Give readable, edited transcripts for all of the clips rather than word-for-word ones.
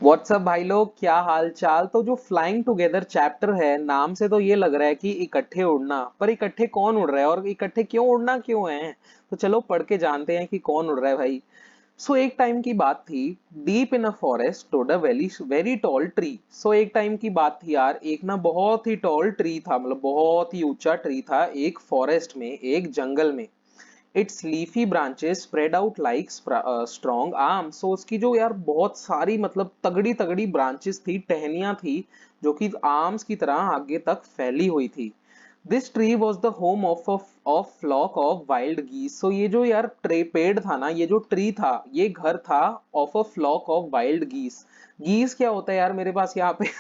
WhatsApp भाई लोग, क्या हाल चाल। तो जो फ्लाइंग टुगेदर चैप्टर है, नाम से तो ये लग रहा है कि इकट्ठे उड़ना, पर इकट्ठे कौन उड़ रहा है और इकट्ठे क्यों उड़ना क्यों है। तो चलो पढ़ के जानते हैं कि कौन उड़ रहा है भाई। सो एक टाइम की बात थी। Deep in a forest stood a very very tall tree. So एक टाइम की बात थी यार, एक ना बहुत ही टॉल ट्री था, मतलब बहुत ही ऊंचा ट्री था एक फॉरेस्ट में, एक जंगल में। Its leafy branches spread out like strong arm. So उसकी जो यार बहुत सारी मतलब तगड़ी तगड़ी ब्रांचेस थी, टहनियां थी, जो कि आर्म्स की तरह आगे तक फैली हुई थी। This tree was the home of flock of wild geese. So ये जो यार ट्रे पेड़ था ना, ये जो ट्री था, ये घर था of a flock of wild geese. Geese क्या होता है यार मेरे पास यहाँ पे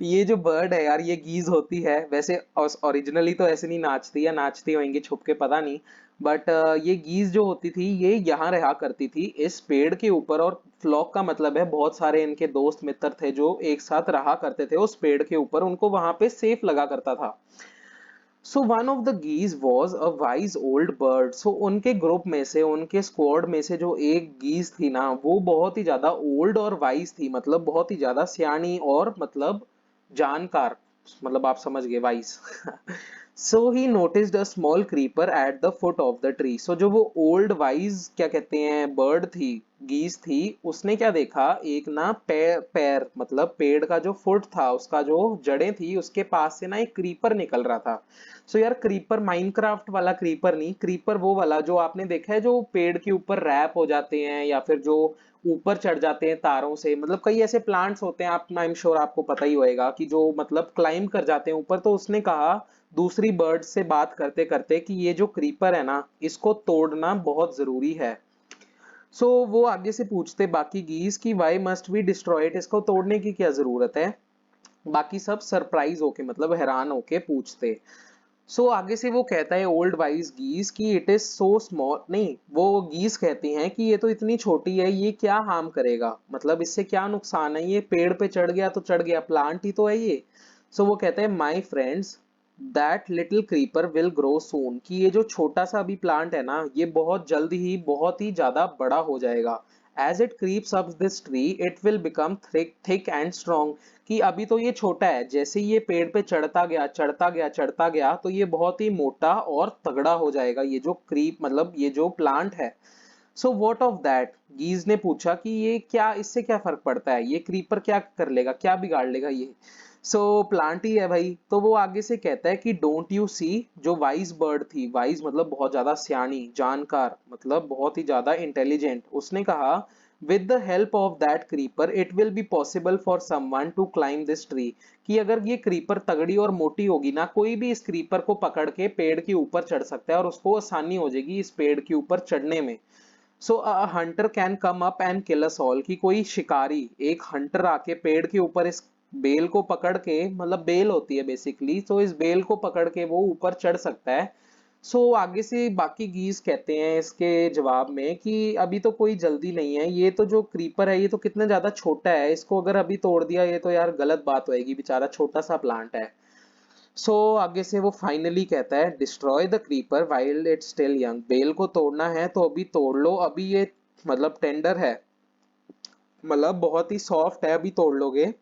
ये जो बर्ड है यार, ये गीज होती है वैसे। ओरिजिनली तो ऐसे नहीं नाचती, या नाचती होंगी छुप के, पता नहीं। बट ये गीज जो होती थी, ये यहाँ रहा करती थी इस पेड़ के ऊपर। और फ्लॉक का मतलब है बहुत सारे इनके दोस्त मित्र थे जो एक साथ रहा करते थे उस पेड़ के ऊपर, उनको वहां पे सेफ लगा करता था। So one of the geese was a wise old bird. So उनके ग्रुप में से, उनके स्क्वाड में से जो एक गीज थी ना, वो बहुत ही ज्यादा ओल्ड और वाइज थी, मतलब बहुत ही ज्यादा सियानी और मतलब जानकार, मतलब आप समझ गए, wise. So he noticed a small creeper at the foot of the tree. So जो वो ओल्ड वाइज क्या कहते हैं बर्ड थी, गीज थी, उसने क्या देखा, एक ना पैर पैर मतलब पेड़ का जो फुट था, उसका जो जड़ें थी, उसके पास से ना एक क्रीपर निकल रहा था। सो यार क्रीपर माइनक्राफ्ट वाला क्रीपर नहीं, क्रीपर वो वाला जो आपने देखा है, जो पेड़ के ऊपर रैप हो जाते हैं या फिर जो ऊपर चढ़ जाते हैं तारों से। मतलब कई ऐसे प्लांट्स होते हैं, आप, आई एम श्योर आपको पता ही होएगा, कि जो मतलब क्लाइंब कर जाते हैं ऊपर। तो उसने कहा दूसरी बर्ड से बात करते करते कि ये जो क्रीपर है ना, इसको तोड़ना बहुत जरूरी है। सो वो आगे से पूछते बाकी गीज की why must we destroy it, इसको तोड़ने की क्या जरूरत है। बाकी सब सरप्राइज होके, मतलब हैरान होके पूछते। आगे से वो कहता है ओल्ड वाइज गीस कि इट इज सो स्मॉल, नहीं, वो गीस कहती हैं कि ये तो इतनी छोटी है, ये क्या हार्म करेगा, मतलब इससे क्या नुकसान है, ये पेड़ पे चढ़ गया तो चढ़ गया, प्लांट ही तो है ये। वो कहते हैं my friends that little creeper will grow soon, कि ये जो छोटा सा अभी प्लांट है ना, ये बहुत जल्द ही बहुत ही ज्यादा बड़ा हो जाएगा। As it creeps up this tree it will become thick thick and strong, कि अभी तो ये छोटा है, जैसे ही ये पेड़ पे चढ़ता गया चढ़ता गया चढ़ता गया, तो ये बहुत ही मोटा और तगड़ा हो जाएगा, ये जो क्रीप मतलब ये जो प्लांट है। सो व्हाट ऑफ दैट, गीज ने पूछा कि ये क्या, इससे क्या फर्क पड़ता है, ये क्रीपर क्या कर लेगा, क्या बिगाड़ लेगा ये। प्लांट ही है भाई। तो वो आगे से कहता है कि डोंट यू सी, जो वाइज बर्ड थी, वाइज मतलब बहुत ज्यादा सियानी, जानकार, मतलब बहुत ही ज्यादा इंटेलिजेंट, उसने कहा with the help of that creeper it will be possible for someone to climb this tree, कि अगर ये क्रीपर तगड़ी और मोटी होगी ना, कोई भी इस क्रीपर को पकड़ के पेड़ के ऊपर चढ़ सकता है और उसको आसानी हो जाएगी इस पेड़ के ऊपर चढ़ने में। Hunter can come up and kill us all, कि कोई शिकारी, एक हंटर आके पेड़ के ऊपर इस बेल को पकड़ के, मतलब बेल होती है बेसिकली, तो इस बेल को पकड़ के वो ऊपर चढ़ सकता है। आगे से बाकी गीज कहते हैं इसके जवाब में कि अभी तो कोई जल्दी नहीं है, ये तो जो क्रीपर है ये तो कितना ज्यादा छोटा है, इसको अगर अभी तोड़ दिया ये तो यार गलत बात होएगी, बेचारा छोटा सा प्लांट है। आगे से वो फाइनली कहता है destroy the creeper while it's still young, बेल को तोड़ना है तो अभी तोड़ लो, अभी ये मतलब टेंडर है, मतलब बहुत ही सॉफ्ट है, अभी तोड़ लोगे,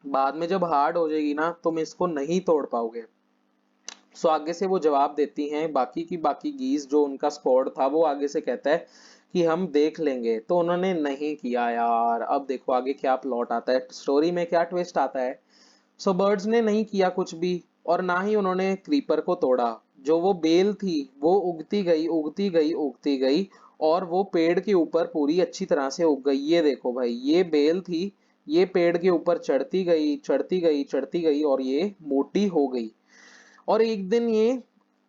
बाद में जब हार्ड हो जाएगी ना, तुम इसको नहीं तोड़ पाओगे। आगे से वो जवाब देती हैं बाकी की बाकी गीज, जो उनका स्क्वाड था, वो आगे से कहता है कि हम देख लेंगे, तो उन्होंने नहीं किया यार। अब देखो आगे क्या प्लॉट आता है, स्टोरी में क्या ट्विस्ट आता है। बर्ड्स ने नहीं किया कुछ भी, और ना ही उन्होंने क्रीपर को तोड़ा। जो वो बेल थी, वो उगती गई उगती गई उगती गई, और वो पेड़ के ऊपर पूरी अच्छी तरह से उग गई। ये देखो भाई, ये बेल थी, ये पेड़ के ऊपर चढ़ती गई चढ़ती गई चढ़ती गई, और ये मोटी हो गई। और एक दिन ये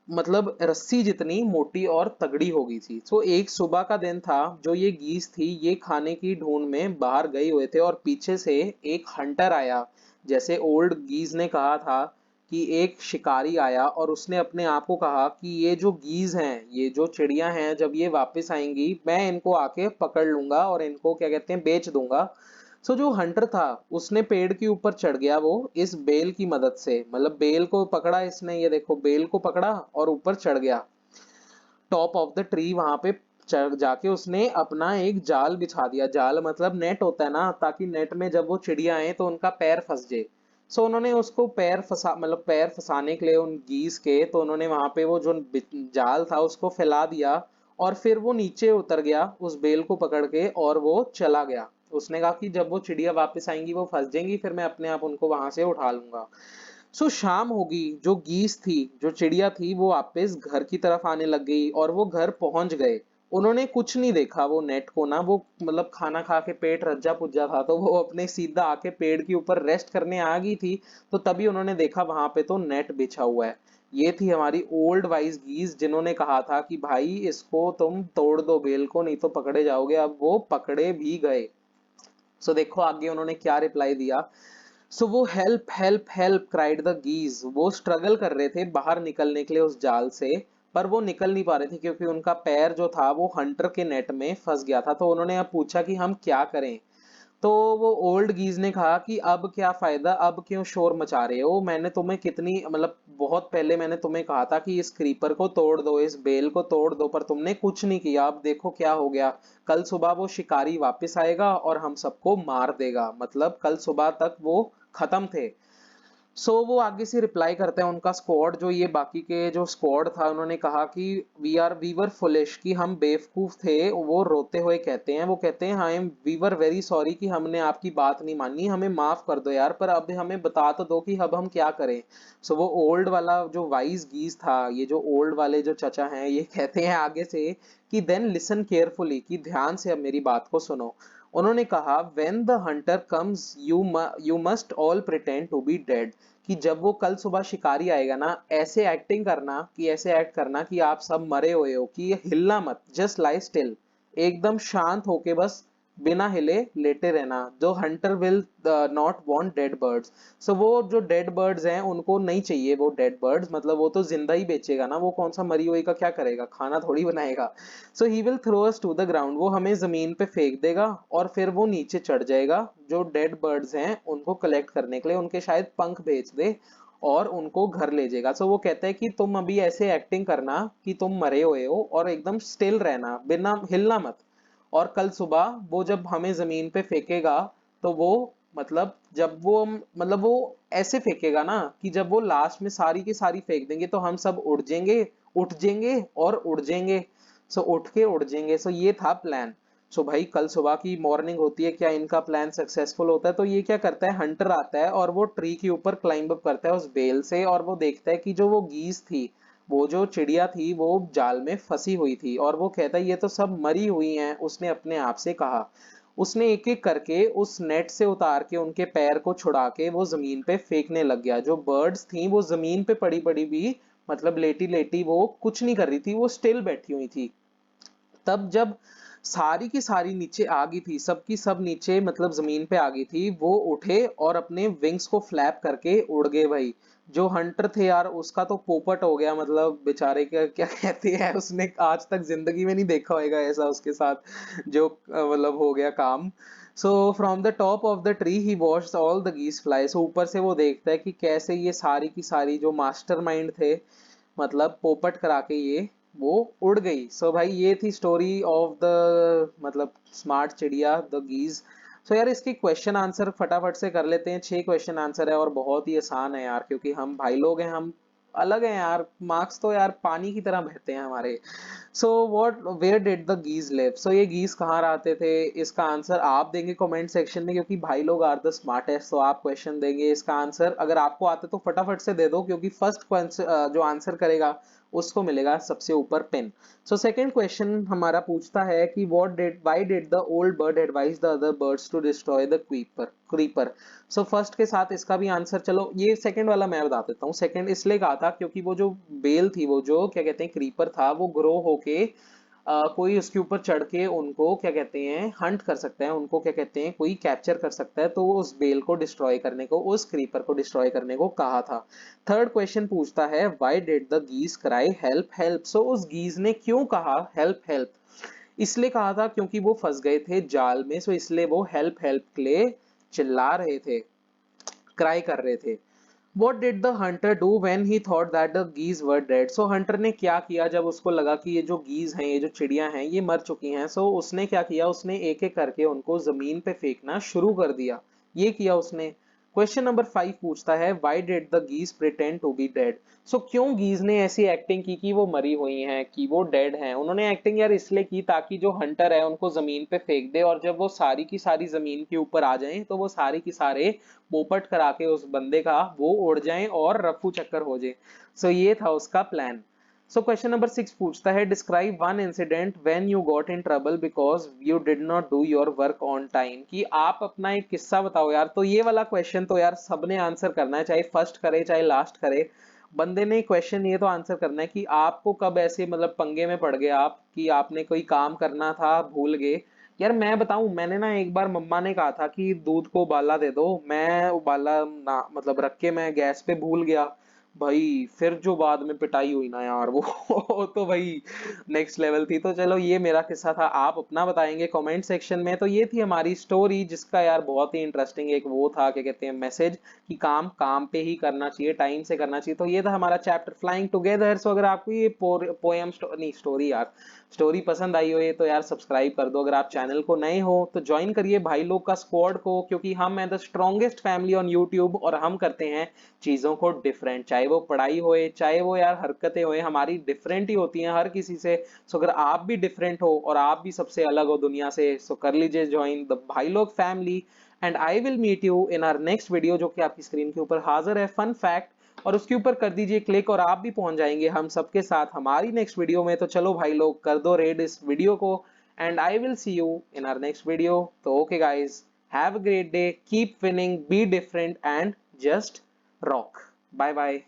मतलब रस्सी जितनी मोटी और तगड़ी हो गई थी। एक सुबह का दिन था, जो ये गीस थी, ये खाने की ढूंढ में बाहर गए हुए थे, और पीछे से एक हंटर आया। जैसे ओल्ड गीज ने कहा था कि एक शिकारी आया, और उसने अपने आप को कहा कि ये जो गीज हैं, ये जो चिड़िया हैं, जब ये वापस आएंगी, मैं इनको आके पकड़ लूंगा और इनको क्या कहते हैं बेच दूंगा। जो हंटर था, उसने पेड़ के ऊपर चढ़ गया, वो इस बेल की मदद से, मतलब बेल को पकड़ा इसने, ये देखो बेल को पकड़ा और ऊपर चढ़ गया टॉप ऑफ द ट्री, वहां पे जाके उसने अपना एक जाल बिछा दिया। जाल मतलब नेट होता है ना, ताकि नेट में जब वो चिड़िया आए तो उनका पैर फंस जाए। सो उन्होंने उसको पैर फंसा, मतलब पैर फंसाने के लिए उन गीज के, तो उन्होंने वहां पे वो जो जाल था उसको फैला दिया, और फिर वो नीचे उतर गया उस बेल को पकड़ के, और वो चला गया। उसने कहा कि जब वो चिड़िया वापस आएंगी वो फंस जाएंगी, फिर मैं अपने आप उनको वहां से उठा लूंगा। सो शाम होगी, जो गीस थी, जो चिड़िया थी, वो वापस घर की तरफ आने लग गई, और वो घर पहुंच गए। उन्होंने कुछ नहीं देखा वो नेट को ना, वो मतलब खाना खा के पेट रज्जा पुज्जा था, तो वो अपने सीधा आके पेड़ के ऊपर रेस्ट करने आ गई थी। तो तभी उन्होंने देखा वहां पे तो नेट बिछा हुआ है। ये थी हमारी ओल्ड वाइज गीज, जिन्होंने कहा था कि भाई इसको तुम तोड़ दो बेल को, नहीं तो पकड़े जाओगे। अब वो पकड़े भी गए। सो देखो आगे उन्होंने क्या रिप्लाई दिया। सो वो help help help cried the geese, वो स्ट्रगल कर रहे थे बाहर निकलने के लिए उस जाल से, पर वो निकल नहीं पा रहे थे क्योंकि उनका पैर जो था वो हंटर के नेट में फंस गया था। तो उन्होंने अब पूछा कि हम क्या करें। तो वो ओल्ड गीज ने कहा कि अब क्या फायदा, अब क्यों शोर मचा रहे हो, मैंने तुम्हें कितनी, मतलब बहुत पहले मैंने तुम्हें कहा था कि इस क्रीपर को तोड़ दो, इस बेल को तोड़ दो, पर तुमने कुछ नहीं किया। अब देखो क्या हो गया। कल सुबह वो शिकारी वापस आएगा और हम सबको मार देगा, मतलब कल सुबह तक वो खत्म थे। वो आगे से रिप्लाई करते हैं, उनका स्क्वाड जो ये बाकी के जो स्क्वाड था, उन्होंने कहा कि वी वर फुलिश, कि हम बेवकूफ थे। वो रोते हुए कहते हैं, वो कहते हैं I am we were very sorry कि हमने आपकी बात नहीं मानी, हमें माफ कर दो यार, पर अब हमें बता तो दो कि अब हम क्या करें। वो ओल्ड वाला जो वाइज गीज था, ये जो ओल्ड वाले जो चचा हैं, ये कहते हैं आगे से कि देन लिसन केयरफुली, कि ध्यान से अब मेरी बात को सुनो। उन्होंने कहा when the hunter comes you must all pretend to be dead, कि जब वो कल सुबह शिकारी आएगा ना, ऐसे एक्टिंग करना, कि ऐसे एक्ट करना कि आप सब मरे हुए हो, कि ये हिलना मत, जस्ट लाई स्टिल, एकदम शांत होके बस बिना हिले लेटे रहना। जो Hunter will not want dead birds. वो जो डेड बर्ड्स हैं उनको नहीं चाहिए वो डेड बर्ड्स, मतलब वो तो जिंदा ही बेचेगा ना, वो कौन सा मरी हुई का क्या करेगा, खाना थोड़ी बनाएगा। He will throw us to the ground, वो हमें जमीन पे फेंक देगा, और फिर वो नीचे चढ़ जाएगा जो डेड बर्ड्स हैं उनको कलेक्ट करने के लिए, उनके शायद पंख बेच दे, और उनको घर ले जाएगा। वो कहता है कि तुम अभी ऐसे एक्टिंग करना कि तुम मरे हुए हो, और एकदम स्टिल रहना, बिना हिलना मत। और कल सुबह वो जब हमें जमीन पे फेंकेगा, तो वो, मतलब जब वो, मतलब वो ऐसे फेंकेगा ना कि जब वो लास्ट में सारी की सारी फेंक देंगे तो हम सब उड़ जाएंगे, उठ जाएंगे और उड़ जाएंगे। उठ के उड़ जाएंगे। ये था प्लान। भाई कल सुबह की मॉर्निंग होती है, क्या इनका प्लान सक्सेसफुल होता है? तो ये क्या करता है, हंटर आता है और वो ट्री के ऊपर क्लाइंब अप करता है उस बेल से, और वो देखता है कि जो वो गीज थी, वो जो चिड़िया थी, वो जाल में फंसी हुई थी, और वो कहता है ये तो सब मरी हुई हैं, उसने अपने आप से कहा। उसने एक एक करके उस नेट से उतार के उनके पैर को छुड़ा के वो जमीन पे फेंकने लग गया। जो बर्ड्स थी वो जमीन पे पड़ी पड़ी भी, मतलब लेटी लेटी, वो कुछ नहीं कर रही थी, वो स्टिल बैठी हुई थी। तब जब सारी की सारी नीचे आ गई थी, सबकी सब नीचे मतलब जमीन पे आ गई थी, वो उठे और अपने विंग्स को फ्लैप करके उड़ गए भाई। जो हंटर थे यार, उसका तो पोपट हो गया, मतलब बेचारे का क्या कहते हैं, उसने आज तक जिंदगी में नहीं देखा होगा ऐसा उसके साथ जो मतलब हो गया काम। From the top of the tree he watched all the गीस फ्लाई। ऊपर से वो देखता है कि कैसे ये सारी की सारी जो मास्टरमाइंड थे, मतलब पोपट करा के ये वो उड़ गई। भाई ये थी स्टोरी ऑफ द, मतलब स्मार्ट चिड़िया, द गीज। यार इसके क्वेश्चन आंसर फटाफट से कर लेते हैं। 6 क्वेश्चन आंसर है और बहुत ही आसान है यार, क्योंकि हम भाई लोग हैं, हम अलग हैं यार, मार्क्स तो यार पानी की तरह बहते हैं हमारे। What where did the geese live? ये गीज कहाँ रहते थे? इसका आंसर आप देंगे कमेंट सेक्शन में, क्योंकि भाई लोग आर द स्मार्टेस्ट, तो आप क्वेश्चन देंगे। इसका आंसर अगर आपको आता तो फटाफट से दे दो, क्योंकि फर्स्ट जो आंसर करेगा उसको मिलेगा सबसे ऊपर पेन। सेकंड क्वेश्चन हमारा पूछता है कि why did the old bird advise the other birds to destroy the creeper? First के साथ इसका भी आंसर, चलो ये सेकंड वाला मैं बता देता हूँ। सेकंड इसलिए कहा था क्योंकि वो जो बेल थी, वो जो क्या कहते हैं क्रीपर था, वो ग्रो होके कोई उसके ऊपर चढ़ के उनको क्या कहते हैं हंट कर सकता है, उनको क्या कहते हैं कोई कैप्चर कर सकता है, तो वो उस बेल को डिस्ट्रॉय करने को, उस क्रीपर को डिस्ट्रॉय करने को कहा था। थर्ड क्वेश्चन पूछता है why did the गीज cry help help? उस गीज ने क्यों कहा हेल्प हेल्प? इसलिए कहा था क्योंकि वो फंस गए थे जाल में, इसलिए वो हेल्प हेल्प के लिए चिल्ला रहे थे, क्राई कर रहे थे। What did the hunter do when he thought that the geese were dead? So hunter ने क्या किया जब उसको लगा कि ये जो geese हैं, ये जो चिड़िया हैं, ये मर चुकी हैं। So उसने क्या किया, उसने एक एक करके उनको जमीन पे फेंकना शुरू कर दिया। ये किया उसने। क्वेश्चन नंबर 5 पूछता है, why did the geese pretend to be dead? So क्यों geese ने ऐसी एक्टिंग की कि वो मरी हुई हैं, कि वो डेड हैं? उन्होंने एक्टिंग यार इसलिए की ताकि जो हंटर है उनको जमीन पे फेंक दे, और जब वो सारी की सारी जमीन के ऊपर आ जाएं तो वो सारी की सारे पोपट करा के उस बंदे का वो उड़ जाएं और रफू चक्कर हो जाए। सो ये था उसका प्लान। सो क्वेश्चन नंबर 6 पूछता है, describe one incident when you got in trouble because you did not do your work on time. कि आप अपना एक किस्सा बताओ यार। तो ये वाला क्वेश्चन तो यार सबने आंसर करना है, चाहे फर्स्ट करे चाहे लास्ट करे। बंदे ने क्वेश्चन ये तो आंसर करना है कि आपको कब ऐसे मतलब पंगे में पड़ गए आप, कि आपने कोई काम करना था भूल गए। यार मैं बताऊं, मैंने ना एक बार मम्मा ने कहा था कि दूध को उबाला दे दो, मैं उबाला ना मतलब रख के मैं गैस पे भूल गया। भाई फिर जो बाद में पिटाई हुई ना यार वो तो भाई नेक्स्ट लेवल थी। तो चलो ये मेरा किस्सा था, आप अपना बताएंगे कमेंट सेक्शन में। तो ये थी हमारी स्टोरी, जिसका यार बहुत ही इंटरेस्टिंग एक वो था, क्या कहते हैं, मैसेज, कि काम काम पे ही करना चाहिए, टाइम से करना चाहिए। तो ये था हमारा चैप्टर फ्लाइंग टुगेदर। सो अगर आपको ये पोएम नहीं स्टोरी यार स्टोरी पसंद आई हो ये, तो यार सब्सक्राइब कर दो। अगर आप चैनल को नए हो तो ज्वाइन करिए भाई लोग का स्क्वाड को, क्योंकि हम हैं the strongest family on YouTube, और हम करते हैं चीजों को डिफरेंट। चाहे वो पढ़ाई होए, चाहे वो यार हरकतें होए, हमारी डिफरेंट ही होती हैं हर किसी से। सो अगर आप भी डिफरेंट हो और आप भी सबसे अलग हो दुनिया से, सो कर लीजिए ज्वाइन द भाई लोग family. And I will meet you in our next video, जो कि आपकी स्क्रीन के ऊपर हाजिर है, फन फैक्ट। और उसके ऊपर कर दीजिए क्लिक और आप भी पहुंच जाएंगे हम सबके साथ हमारी नेक्स्ट वीडियो में। तो चलो भाई लोग, कर दो रेड इस वीडियो को, and I will see you in our next video. तो okay guys, have a great day, keep winning, be different and just rock. Bye bye.